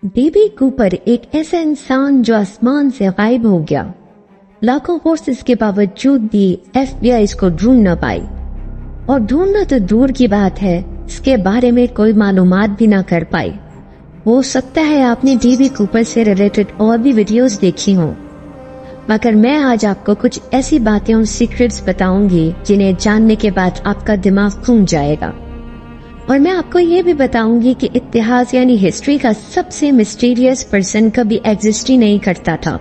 DB Cooper एक ऐसा इंसान जो आसमान से गायब हो गया। लाखों कोशिश के बावजूद भी FBI इसको ढूंढ न पाई, और ढूंढना तो दूर की बात है, इसके बारे में कोई मालूमात भी ना कर पाई। हो सकता है आपने डीबी कूपर से रिलेटेड और भी वीडियोस देखी हों, मगर मैं आज आपको कुछ ऐसी बातें और सीक्रेट्स बताऊंगी जिन्हें जानने के बाद आपका दिमाग घूम जाएगा। और मैं आपको ये भी बताऊंगी कि इतिहास यानी हिस्ट्री का सबसे मिस्टीरियस पर्सन कभी एग्जिस्ट ही नहीं करता था।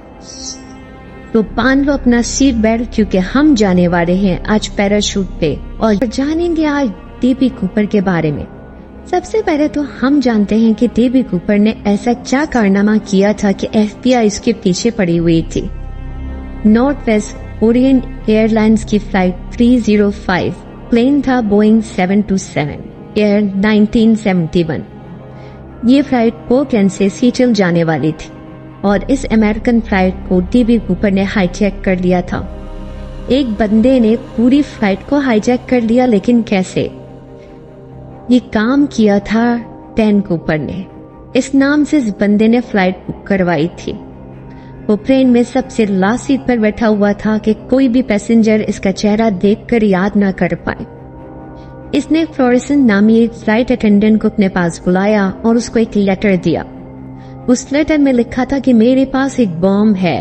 तो बांध लो अपना सीट बेल्ट, क्योंकि हम जाने वाले हैं आज पैराशूट पे और जानेंगे आज डीबी कूपर के बारे में। सबसे पहले तो हम जानते हैं कि डीबी कूपर ने ऐसा क्या कारनामा किया था कि FBI इसके पीछे पड़ी हुई थी। नॉर्थ वेस्ट ओरिएंट एयरलाइंस की फ्लाइट 305 प्लेन था बोइंग 727 एयर 1971। ये फ्लाइट पोर्टलैंड से सीटल जाने वाली थी और इस अमेरिकन फ्लाइट को डीबी कूपर ने हाईजैक कर लिया था। एक बंदे ने पूरी फ्लाइट को हाईजैक कर लिया, लेकिन कैसे? ये काम किया था डैन कूपर ने। इस नाम से इस बंदे ने फ्लाइट बुक करवाई थी। वो प्लेन में सबसे लास्ट सीट पर बैठा हुआ था कि कोई भी पैसेंजर इसका चेहरा देखकर याद ना कर पाए। इसने फ्लोरेसन नामी एक फ्लाइट अटेंडेंट को अपने पास बुलाया और उसको एक लेटर दिया। उस लेटर में लिखा था कि मेरे पास एक बॉम्ब है,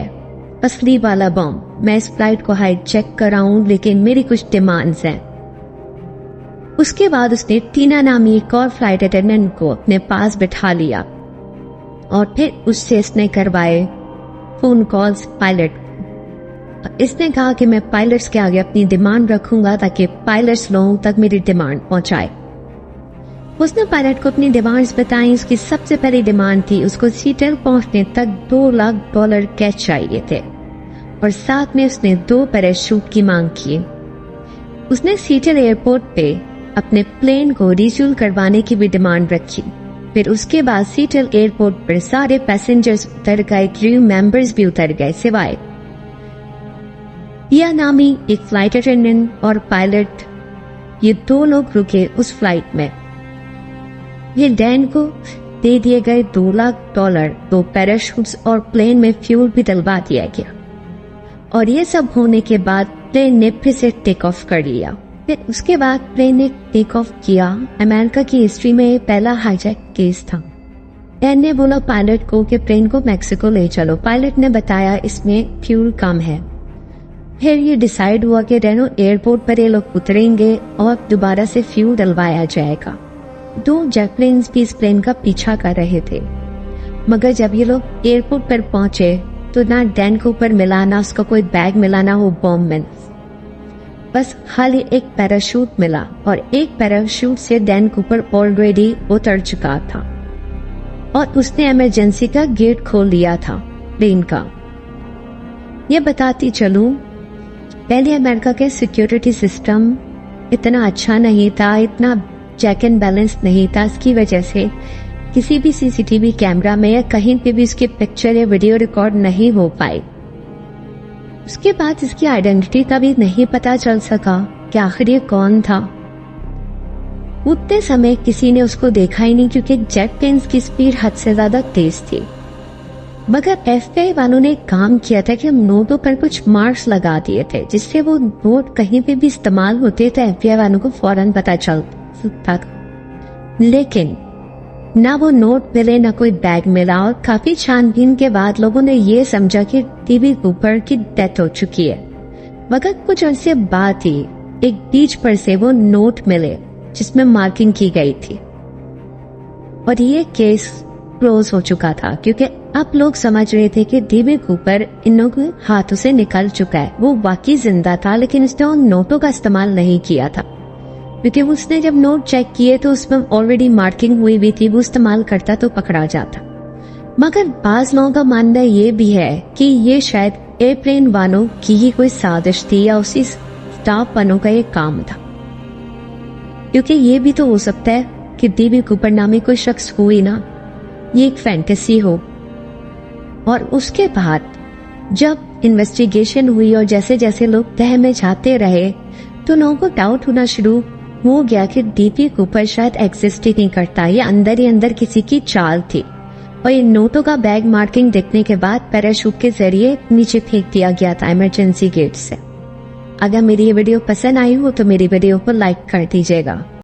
असली वाला बॉम्ब। मैं इस फ्लाइट को हाईजैक कराऊं, लेकिन मेरी कुछ डिमांड्स हैं। उसके बाद उसने टीना नामी एक और फ्लाइट अटेंडेंट को अपने पास बिठा लिया और फिर उससे इसने करवाए फोन कॉल्स पायलट। इसने कहा कि मैं पायलट्स के आगे अपनी डिमांड रखूंगा ताकि पायलट्स लोगों तक मेरी डिमांड पहुंचाए। उसने पायलट को अपनी डिमांड्स बताई। उसकी सबसे पहली डिमांड थी उसको सीटल पहुंचने तक $2 लाख कैश चाहिए थे, और साथ में उसने 2 पैराशूट की मांग की। उसने सीटल एयरपोर्ट पे अपने प्लेन को रिफ्यूल करवाने की भी डिमांड रखी। फिर उसके बाद सीटल एयरपोर्ट पर सारे पैसेंजर्स उतर गए, क्रू मेंबर्स भी उतर गए सिवाय पिया नामी एक फ्लाइट अटेंडेंट और पायलट। ये 2 लोग रुके उस फ्लाइट में। ये डैन को दे दिए गए $2 लाख, 2 पैराशूट्स और प्लेन में फ्यूल भी डलवा दिया गया। और ये सब होने के बाद प्लेन ने फिर से टेक ऑफ कर लिया। फिर उसके बाद प्लेन ने टेक ऑफ किया। अमेरिका की हिस्ट्री में ये पहला हाईजैक केस था। डैन ने बोला पायलट को कि प्लेन को मैक्सिको ले चलो। पायलट ने बताया इसमें फ्यूल कम है। फिर ये डिसाइड हुआ कि रेनो एयरपोर्ट पर ये लोग उतरेंगे और दोबारा से फ्यूल डलवाया जाएगा। 2 जेट प्लेन्स भी इस प्लेन का पीछा कर रहे थे, मगर जब ये लोग एयरपोर्ट पर पहुंचे तो ना डैन कूपर मिला, ना उसका कोई बैग मिला, ना वो बॉम्ब मिला। बस खाली एक पैराशूट मिला, और एक पैराशूट से डैन कूपर ऑलरेडी उतर चुका था और उसने इमरजेंसी का गेट खोल लिया था प्लेन का। ये बताती चलूं, पहले अमेरिका के सिक्योरिटी सिस्टम इतना अच्छा नहीं था, इतना चेक एंड बैलेंस नहीं था। इसकी वजह से किसी भी CCTV कैमरा में या कहीं पे भी इसकी पिक्चर या वीडियो रिकॉर्ड नहीं हो पाई। उसके बाद इसकी आइडेंटिटी कभी नहीं पता चल सका कि आखिर ये कौन था। उतने समय किसी ने उसको देखा ही नहीं, क्योंकि जेट प्लेन्स की स्पीड हद से ज्यादा तेज थी। मगर FBI वालों ने काम किया था कि हम नोटों पर कुछ मार्क्स लगा दिए थे, जिससे वो नोट कहीं पे भी इस्तेमाल होते तो FBI वालों को फौरन पता चल सकता। लेकिन ना वो नोट मिले, ना कोई बैग मिला, और काफी छानबीन के बाद लोगों ने ये समझा कि डीबी कूपर की डेथ हो चुकी है। मगर कुछ अर्से बाद ही एक बीच पर से वो नोट मिले जिसमें मार्किंग की गई थी, और ये केस क्लोज हो चुका था, क्योंकि अब लोग समझ रहे थे कि डीबी कूपर इन लोगों के हाथों से निकल चुका है। वो वाकई जिंदा था, लेकिन उसने उन नोटों का इस्तेमाल नहीं किया था, क्योंकि उसने जब नोट चेक किए तो उसमें ऑलरेडी मार्किंग हुई भी थी। वो इस्तेमाल करता तो पकड़ा जाता। मगर बाज लोगों का मानना ये भी है कि ये शायद एयरप्लेन वालों की ही कोई साजिश थी, या उसी स्टाफ वालों का ये काम था, क्योंकि ये भी तो हो सकता है कि डीबी कूपर नामी कोई शख्स हो ही ना, ये एक फैंटेसी हो। और उसके बाद जब इन्वेस्टिगेशन हुई और जैसे जैसे लोग तह में जाते रहे, तो लोगों को डाउट होना शुरू हो गया कि डीबी कूपर शायद एग्जिस्ट ही नहीं करता, ये अंदर ही अंदर किसी की चाल थी। और इन नोटों का बैग मार्किंग देखने के बाद पैराशूट के जरिए नीचे फेंक दिया गया था इमरजेंसी गेट से। अगर मेरी ये वीडियो पसंद आई हो तो मेरी वीडियो को लाइक कर दीजिएगा।